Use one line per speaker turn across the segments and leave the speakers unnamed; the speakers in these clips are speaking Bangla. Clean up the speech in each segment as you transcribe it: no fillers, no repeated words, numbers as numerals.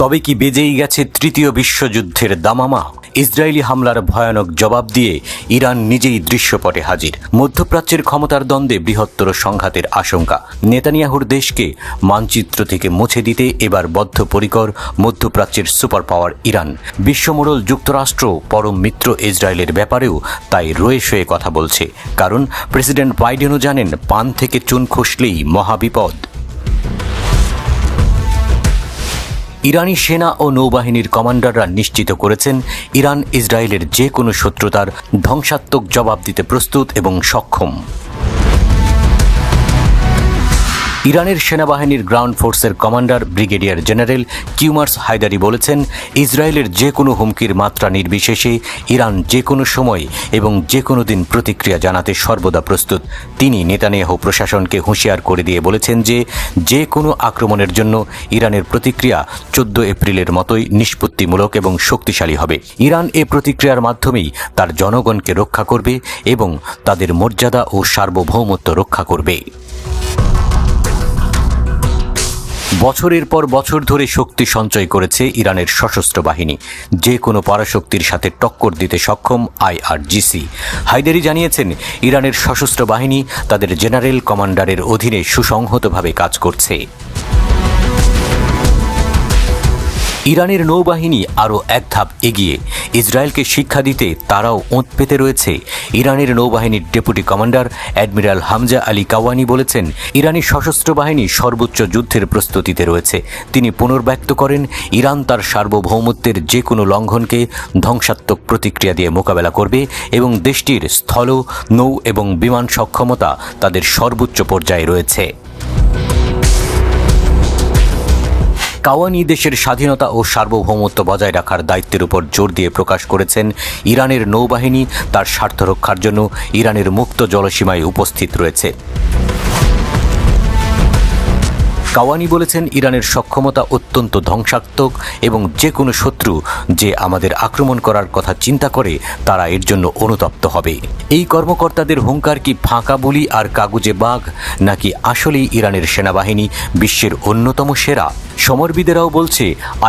তবে কি বেজেই গেছে তৃতীয় বিশ্বযুদ্ধের দামামা? ইসরায়েলি হামলার ভয়ানক জবাব দিয়ে ইরান নিজেই দৃশ্যপটে হাজির। মধ্যপ্রাচ্যের ক্ষমতার দ্বন্দ্বে বৃহত্তর সংঘাতের আশঙ্কা। নেতানিয়াহুর দেশকে মানচিত্র থেকে মুছে দিতে এবার বদ্ধপরিকর মধ্যপ্রাচ্যের সুপার পাওয়ার ইরান। বিশ্বমোড়ল যুক্তরাষ্ট্র পরম মিত্র ইসরায়েলের ব্যাপারেও তাই রয়ে শয়ে কথা বলছে। কারণ প্রেসিডেন্ট বাইডেনও জানেন, পান থেকে চুন খসলেই মহাবিপদ। ইরানি সেনা ও নৌবাহিনীর কমান্ডাররা নিশ্চিত করেছেন, ইরান ইসরায়েলের যে কোনো শত্রুতার ধ্বংসাত্মক জবাব দিতে প্রস্তুত এবং সক্ষম। ইরানের সেনাবাহিনীর গ্রাউন্ড ফোর্সের commander brigadier general Kiumars Heydari বলেছেন, ইসরায়েলের যে কোনো হুমকির মাত্রা নির্বিশেষে ইরান যে কোনো সময় এবং যে কোনো দিন প্রতিক্রিয়া জানাতে সর্বদা প্রস্তুত। তিনি নেতানিয়াহু প্রশাসনকে হুঁশিয়ার করে দিয়ে বলেছেন যে কোনো আক্রমণের জন্য ইরানের প্রতিক্রিয়া 14 এপ্রিলের মতোই নিষ্পত্তিমূলক এবং শক্তিশালী হবে। ইরান এ প্রতিক্রিয়ার মাধ্যমেই তার জনগণকে রক্ষা করবে এবং তাদের মর্যাদা ও সার্বভৌমত্ব রক্ষা করবে। বছরের পর বছর ধরে শক্তি সঞ্চয় করেছে ইরানের সশস্ত্র বাহিনী, যে কোনো পরাশক্তির সাথে টক্কর দিতে সক্ষম IRGC। হায়দারি জানিয়েছেন, ইরানের সশস্ত্র বাহিনী তাদের জেনারেল কমান্ডারের অধীনে সুসংহতভাবে কাজ করছে। ইরানের নৌবাহিনী আরও এক ধাপ এগিয়ে ইসরায়েলকে শিক্ষা দিতে তারাও ওঁত পেতে রয়েছে। ইরানের নৌবাহিনীর deputy commander admiral Hamza Ali Kaviani বলেছেন, ইরানি সশস্ত্র বাহিনী সর্বোচ্চ যুদ্ধের প্রস্তুতিতে রয়েছে। তিনি পুনর্ব্যক্ত করেন, ইরান তার সার্বভৌমত্বের যে কোনো লঙ্ঘনকে ধ্বংসাত্মক প্রতিক্রিয়া দিয়ে মোকাবেলা করবে এবং দেশটির স্থল, নৌ এবং বিমান সক্ষমতা তাদের সর্বোচ্চ পর্যায়ে রয়েছে। কাওয়ানি দেশের স্বাধীনতা ও সার্বভৌমত্ব বজায় রাখার দায়িত্বের উপর জোর দিয়ে প্রকাশ করেছেন, ইরানের নৌবাহিনী তার স্বার্থ রক্ষার জন্য ইরানের মুক্ত জলসীমায় উপস্থিত রয়েছে। কাওয়ানি বলেছেন, ইরানের সক্ষমতা অত্যন্ত ধ্বংসাত্মক এবং যে কোনো শত্রু যে আমাদের আক্রমণ করার কথা চিন্তা করে তারা এর জন্য অনুতপ্ত হবে। এই কর্মকর্তাদের হুঙ্কার কি ফাঁকা বুলি আর কাগুজে বাঘ, নাকি আসলেই ইরানের সেনাবাহিনী বিশ্বের অন্যতম সেরা? সমরবিদেরাও বলছে,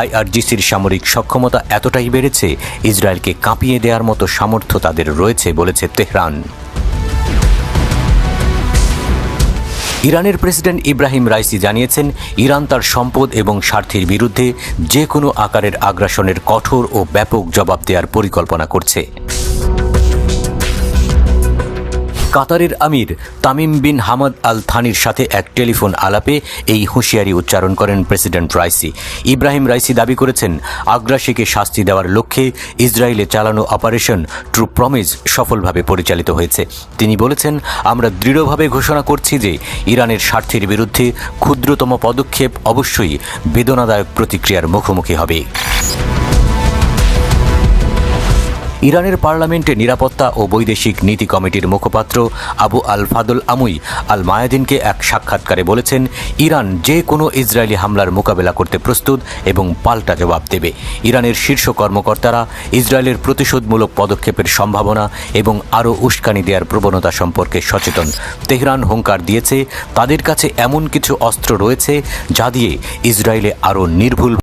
IRGCর সামরিক সক্ষমতা এতটাই বেড়েছে, ইসরায়েলকে কাঁপিয়ে দেওয়ার মতো সামর্থ্য তাদের রয়েছে, বলেছে তেহরান। ইরানের প্রেসিডেন্ট ইব্রাহিম রাইসি জানিয়েছেন, ইরান তার সম্পদ এবং স্বার্থের বিরুদ্ধে যে কোনো আকারের আগ্রাসনের কঠোর ও ব্যাপক জবাব দেওয়ার পরিকল্পনা করছে। কাতারের আমির তামিম বিন হামাদ আল থানির সাথে এক টেলিফোন আলাপে এই হুঁশিয়ারি উচ্চারণ করেন প্রেসিডেন্ট রাইসি। ইব্রাহিম রাইসি দাবি করেছেন, আগ্রাসীকে শাস্তি দেওয়ার লক্ষ্যে ইসরায়েলে চালানো অপারেশন ট্রু প্রমিস সফলভাবে পরিচালিত হয়েছে। তিনি বলেছেন, আমরা দৃঢ়ভাবে ঘোষণা করছি যে ইরানের স্বার্থের বিরুদ্ধে ক্ষুদ্রতম পদক্ষেপ অবশ্যই বেদনাদায়ক প্রতিক্রিয়ার মুখোমুখি হবে। ইরানের পার্লামেন্টে নিরাপত্তা ও বৈদেশিক নীতি কমিটির মুখপাত্র আবু আল ফাদল আমুই আল মায়াদিনকে এক সাক্ষাৎকারে বলেছেন, ইরান যে কোনো ইসরায়েলি হামলার মোকাবেলা করতে প্রস্তুত এবং পাল্টা জবাব দেবে। ইরানের শীর্ষ কর্মকর্তারা ইসরায়েলের প্রতিশোধমূলক পদক্ষেপের সম্ভাবনা এবং আরও উস্কানি দেওয়ার প্রবণতা সম্পর্কে সচেতন। তেহরান হুঙ্কার দিয়েছে, তাদের কাছে এমন কিছু অস্ত্র রয়েছে যা দিয়ে ইসরায়েলে আরও নির্ভুল